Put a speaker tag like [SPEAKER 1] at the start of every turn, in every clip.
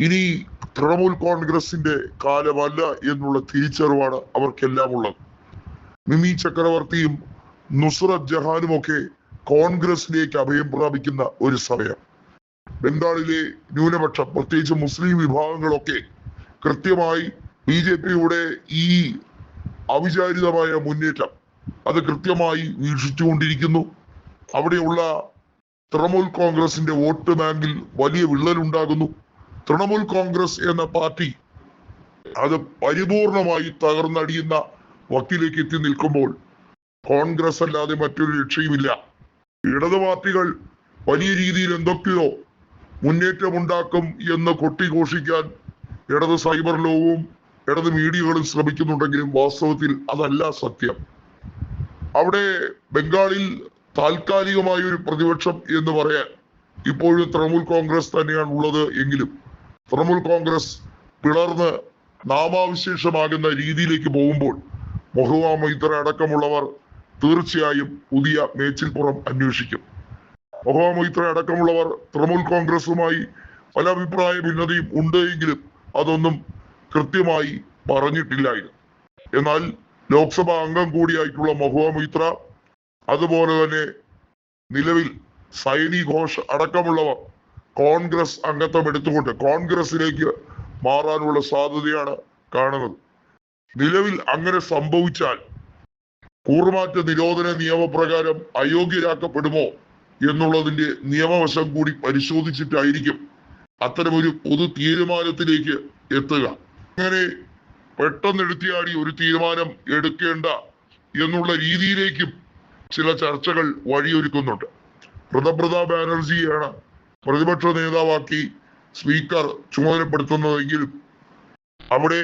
[SPEAKER 1] ഇനി തൃണമൂൽ കോൺഗ്രസിന്റെ കാലമല്ല എന്നുള്ള തിരിച്ചറിവാണ് അവർക്കെല്ലാം ഉള്ളത്. മിമി ചക്രവർത്തിയും നുസ്രത് ജഹാനും ഒക്കെ കോൺഗ്രസിലേക്ക് അഭയം പ്രാപിക്കുന്ന ഒരു സമയം. ബംഗാളിലെ ന്യൂനപക്ഷം, പ്രത്യേകിച്ച് മുസ്ലിം വിഭാഗങ്ങളൊക്കെ കൃത്യമായി BJPയുടെ ഈ അവിചാരിതമായ മുന്നേറ്റം അത് കൃത്യമായി വീക്ഷിച്ചുകൊണ്ടിരിക്കുന്നു. അവിടെയുള്ള തൃണമൂൽ കോൺഗ്രസിന്റെ വോട്ട് ബാങ്കിൽ വലിയ വിള്ളലുണ്ടാകുന്നു. തൃണമൂൽ കോൺഗ്രസ് എന്ന പാർട്ടി അത് പരിപൂർണമായി തകർന്നടിയുന്ന വക്കിലേക്ക് എത്തി നിൽക്കുമ്പോൾ കോൺഗ്രസ് അല്ലാതെ മറ്റൊരു രക്ഷയുമില്ല. ഇടത് പാർട്ടികൾ വലിയ രീതിയിൽ എന്തൊക്കെയോ മുന്നേറ്റമുണ്ടാക്കും എന്ന് കൊട്ടിഘോഷിക്കാൻ ഇടത് സൈബർ ലോകവും ഇടത് മീഡിയകളും ശ്രമിക്കുന്നുണ്ടെങ്കിലും വാസ്തവത്തിൽ അതല്ല സത്യം. അവിടെ ബംഗാളിൽ താൽക്കാലികമായ ഒരു പ്രതിപക്ഷം എന്ന് പറയാൻ ഇപ്പോഴും തൃണമൂൽ കോൺഗ്രസ് തന്നെയാണ് ഉള്ളത്. എങ്കിലും തൃണമൂൽ കോൺഗ്രസ് പിളർന്ന് നാമാവിശേഷമാകുന്ന രീതിയിലേക്ക് പോകുമ്പോൾ മഹുവ മൊയ്ത്ര അടക്കമുള്ളവർ തീർച്ചയായും പുതിയ മേച്ചിൽപ്പുറം അന്വേഷിക്കും. മഹുവ മൊയ്ത്ര അടക്കമുള്ളവർ തൃണമൂൽ കോൺഗ്രസുമായി പല അഭിപ്രായ ഭിന്നതയും ഉണ്ട് എങ്കിലും അതൊന്നും കൃത്യമായി പറഞ്ഞിട്ടില്ലായിരുന്നു. എന്നാൽ ലോക്സഭാ അംഗം കൂടിയായിട്ടുള്ള മഹുവ മൊയ്ത്ര, അതുപോലെ തന്നെ നിലവിൽ സൈനി ഘോഷ് അടക്കമുള്ളവർ കോൺഗ്രസ് അംഗത്വം എടുത്തുകൊണ്ട് കോൺഗ്രസിലേക്ക് മാറാനുള്ള സാധ്യതയാണ് കാണുന്നത്. നിലവിൽ അങ്ങനെ സംഭവിച്ചാൽ കൂറുമാറ്റ നിരോധന നിയമപ്രകാരം അയോഗ്യരാക്കപ്പെടുമോ എന്നുള്ളതിന്റെ നിയമവശം കൂടി പരിശോധിച്ചിട്ടായിരിക്കും അത്തരമൊരു പൊതു തീരുമാനത്തിലേക്ക് എത്തുക. അങ്ങനെ പെട്ടെന്ന് എടുത്തിയാടി ഒരു തീരുമാനം എടുക്കേണ്ട എന്നുള്ള രീതിയിലേക്കും ചില ചർച്ചകൾ വഴിയൊരുക്കുന്നുണ്ട്. മമതാ ബാനർജിയാണ് പ്രതിപക്ഷ നേതാവാക്കി സ്പീക്കർ ചുമതലപ്പെടുത്തുന്നതെങ്കിലും അവിടെ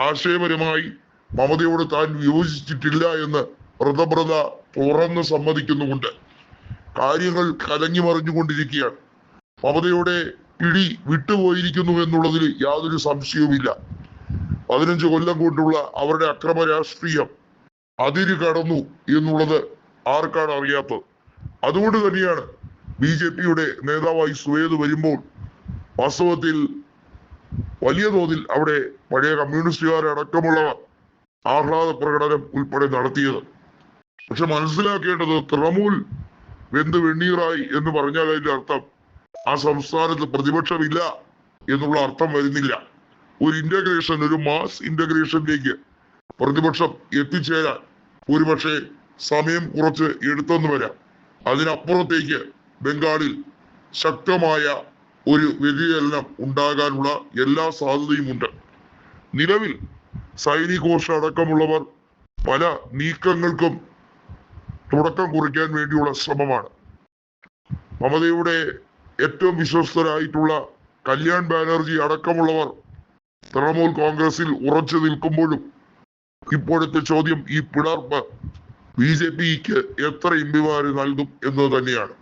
[SPEAKER 1] ആശയപരമായി മമതയോട് താൻ വിയോജിച്ചിട്ടില്ല എന്ന് മമത തുറന്ന് സമ്മതിക്കുന്നുമുണ്ട്. കാര്യങ്ങൾ കലങ്ങി മറിഞ്ഞുകൊണ്ടിരിക്കുകയാണ്. മമതയുടെ പിടി വിട്ടുപോയിരിക്കുന്നു എന്നുള്ളതിൽ യാതൊരു സംശയവുമില്ല. 15 കൊല്ലം കൊണ്ടുള്ള അവരുടെ അക്രമ രാഷ്ട്രീയം അതിര് കടന്നു എന്നുള്ളത് ആർക്കാണ് അറിയാത്തത്. അതുകൊണ്ട് തന്നെയാണ് BJPയുടെ നേതാവായി സുവേദ് വരുമ്പോൾ വാസ്തവത്തിൽ വലിയ തോതിൽ അവിടെ പഴയ കമ്മ്യൂണിസ്റ്റുകാരടക്കമുള്ളവർ ആഹ്ലാദ പ്രകടനം ഉൾപ്പെടെ നടത്തിയത്. പക്ഷെ മനസ്സിലാക്കേണ്ടത് തൃണമൂൽ വെന്ത് വെണ്ണീറായി എന്ന് പറഞ്ഞാൽ അതിന്റെ അർത്ഥം ആ സംസ്ഥാനത്ത് പ്രതിപക്ഷമില്ല എന്നുള്ള അർത്ഥം വരുന്നില്ല. ഒരു ഇന്റഗ്രേഷൻ, ഒരു മാസ് ഇന്റഗ്രേഷനിലേക്ക് പ്രതിപക്ഷം എത്തിച്ചേരാൻ ഒരുപക്ഷെ സമയം കുറച്ച് എടുത്തെന്ന് വരാം. അതിനപ്പുറത്തേക്ക് ബംഗാളിൽ ശക്തമായ ഒരു വ്യതിചലനം ഉണ്ടാകാനുള്ള എല്ലാ സാധ്യതയുമുണ്ട്. നിലവിൽ സൈനി ഘോഷ് അടക്കമുള്ളവർ പല നീക്കങ്ങൾക്കും തുടക്കം കുറിക്കാൻ വേണ്ടിയുള്ള ശ്രമമാണ്. മമതയുടെ ഏറ്റവും വിശ്വസ്തരായിട്ടുള്ള കല്യാൺ ബാനർജി അടക്കമുള്ളവർ തൃണമൂൽ കോൺഗ്രസിൽ ഉറച്ചു നിൽക്കുമ്പോഴും ഇപ്പോഴത്തെ ചോദ്യം ഈ പിളർപ്പ് BJPക്ക് എത്ര എംപിമാര് നൽകും എന്നത് തന്നെയാണ്.